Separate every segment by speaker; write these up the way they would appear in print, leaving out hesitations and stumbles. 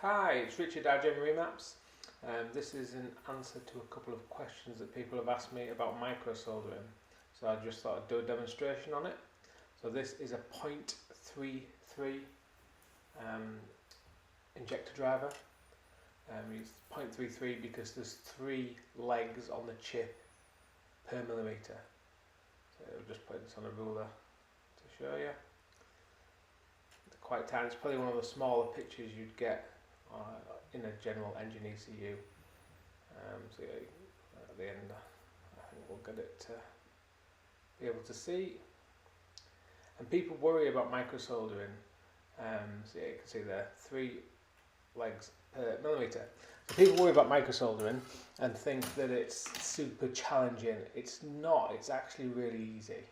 Speaker 1: Hi, it's Richard Adjem Remaps. This is an answer to a couple of questions that people have asked me about micro soldering. So I just thought I'd do a demonstration on it. So this is a 0.33 injector driver. It's 0.33 because there's 3 legs on the chip per millimetre. So I'll just put this on a ruler to show you. It's quite tiny. It's probably one of the smaller pictures you'd get in a general engine ECU. So yeah, at the end I think we'll get it to be able to see. And people worry about micro soldering. So yeah, you can see there 3 legs per millimetre. So people worry about micro soldering and think that it's super challenging. It's not, it's actually really easy.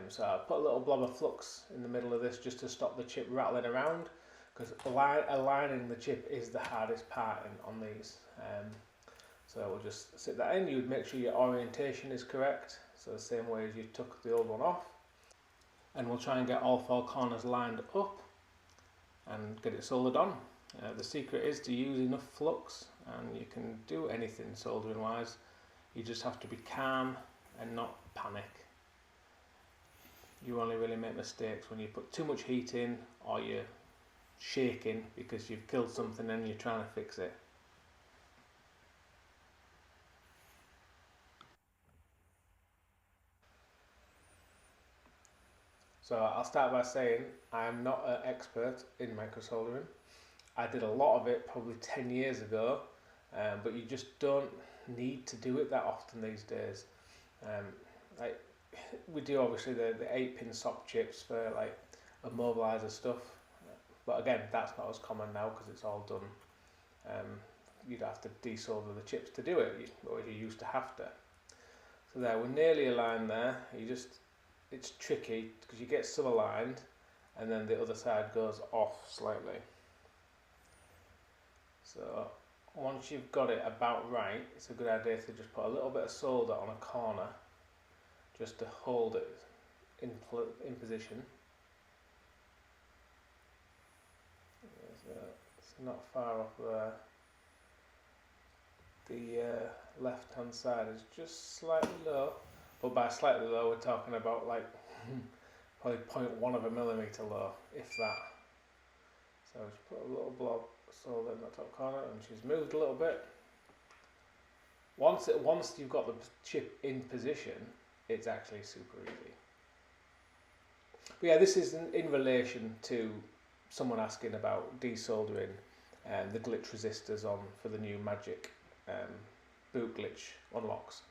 Speaker 1: So I put a little blob of flux in the middle of this just to stop the chip rattling around, because aligning the chip is the hardest part on these. So we'll just sit that in. You would make sure your orientation is correct, so the same way as you took the old one off. And we'll try and get all 4 corners lined up and get it soldered on. The secret is to use enough flux, and you can do anything soldering wise. You just have to be calm and not panic. You only really make mistakes when you put too much heat in, or you're shaking because you've killed something and you're trying to fix it. So I'll start by saying I am not an expert in micro soldering. I did a lot of it probably 10 years ago, but you just don't need to do it that often these days. We do obviously the 8-pin sock chips for like immobilizer stuff, but again that's not as common now because it's all done. You'd have to desolder the chips to do it, or you used to have to. So there, we're nearly aligned there. It's tricky because you get some aligned and then the other side goes off slightly. So once you've got it about right, it's a good idea to just put a little bit of solder on a corner just to hold it in position. So it's not far off there. The left hand side is just slightly low, but by slightly low we're talking about like probably 0.1 of a millimetre low, if that. So just put a little blob of solder in that top corner, and she's moved a little bit. Once you've got the chip in position, it's actually super easy. But yeah, this is in relation to someone asking about desoldering the glitch resistors on for the new Magic boot glitch unlocks.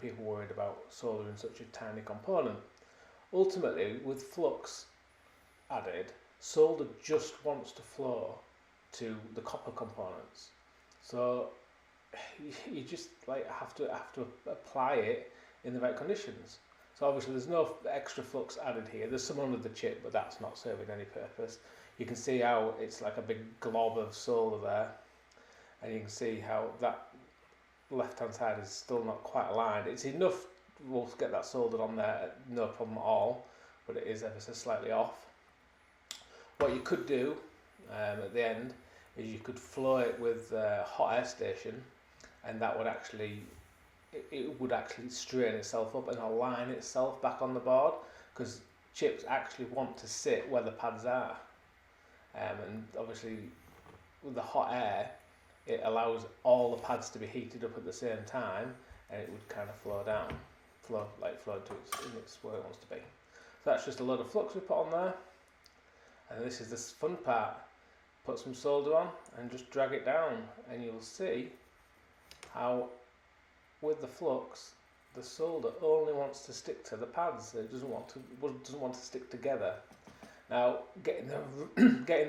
Speaker 1: People worried about soldering such a tiny component. Ultimately, with flux added, solder just wants to flow to the copper components. So you just have to apply it in the right conditions. So obviously there's no extra flux added here. There's some under the chip, but that's not serving any purpose. You can see how it's like a big glob of solder there, and you can see how that left hand side is still not quite aligned. It's enough, we'll get that soldered on there, no problem at all, but it is ever so slightly off. What you could do at the end is you could flow it with a hot air station, and that would actually strain itself up and align itself back on the board, because chips actually want to sit where the pads are, and obviously with the hot air it allows all the pads to be heated up at the same time, and it would kind of flow to its where it wants to be. So that's just a load of flux we put on there, and this is the fun part. Put some solder on and just drag it down, and you'll see how with the flux the solder only wants to stick to the pads. It doesn't want to stick together. Now getting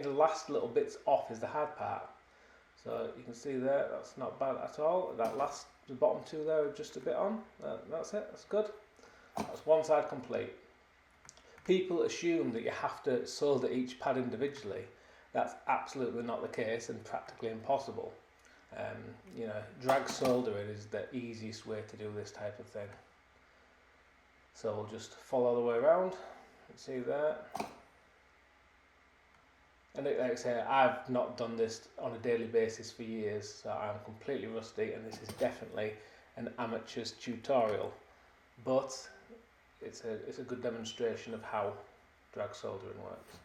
Speaker 1: the last little bits off is the hard part. So you can see there, that's not bad at all. The bottom 2 there are just a bit on. That's it, that's good. That's one side complete. People assume that you have to solder each pad individually. That's absolutely not the case and practically impossible. Drag soldering is the easiest way to do this type of thing. So we'll just follow the way around. You see there. And like I say, I've not done this on a daily basis for years, so I'm completely rusty, and this is definitely an amateur's tutorial. But it's a good demonstration of how drag soldering works.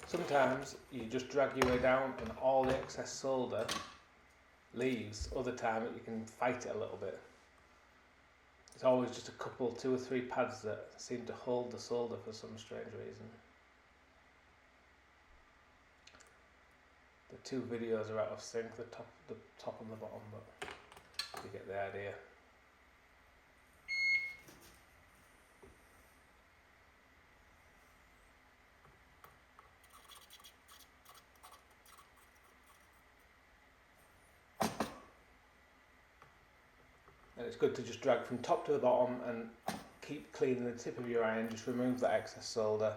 Speaker 1: Sometimes you just drag your way down and all the excess solder leaves. Other times you can fight it a little bit. It's always just a couple, 2 or 3 pads that seem to hold the solder for some strange reason. The 2 videos are out of sync, the top and the bottom, but you get the idea. And it's good to just drag from top to the bottom and keep cleaning the tip of your iron. Just remove the excess solder,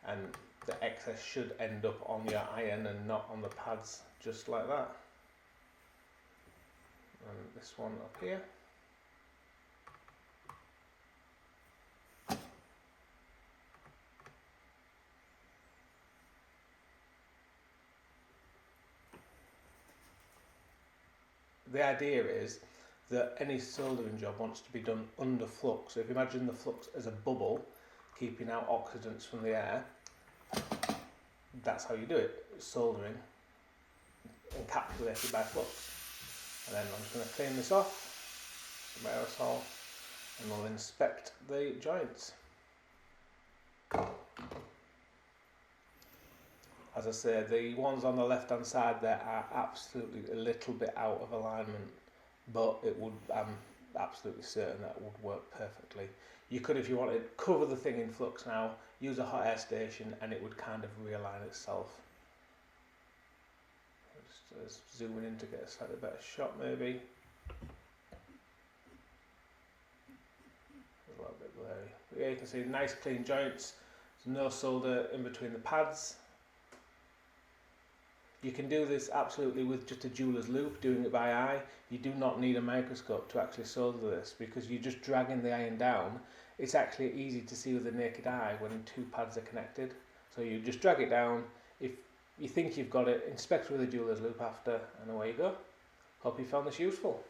Speaker 1: and the excess should end up on your iron and not on the pads, just like that. And this one up here. The idea is that any soldering job wants to be done under flux. So if you imagine the flux as a bubble, keeping out oxidants from the air, that's how you do it. Soldering encapsulated by flux. And then I'm just going to clean this off, some aerosol, and we'll inspect the joints. As I say, the ones on the left hand side there are absolutely a little bit out of alignment, but it would, I'm absolutely certain that would work perfectly. You could, if you wanted, cover the thing in flux now, use a hot air station, and it would kind of realign itself. Just zooming in to get a slightly better shot maybe. A little bit blurry. But yeah, you can see nice clean joints. There's no solder in between the pads. You can do this absolutely with just a jeweler's loupe, doing it by eye. You do not need a microscope to actually solder this, because you're just dragging the iron down. It's actually easy to see with the naked eye when 2 pads are connected. So you just drag it down. If you think you've got it, inspect with a jeweler's loupe after, and away you go. Hope you found this useful.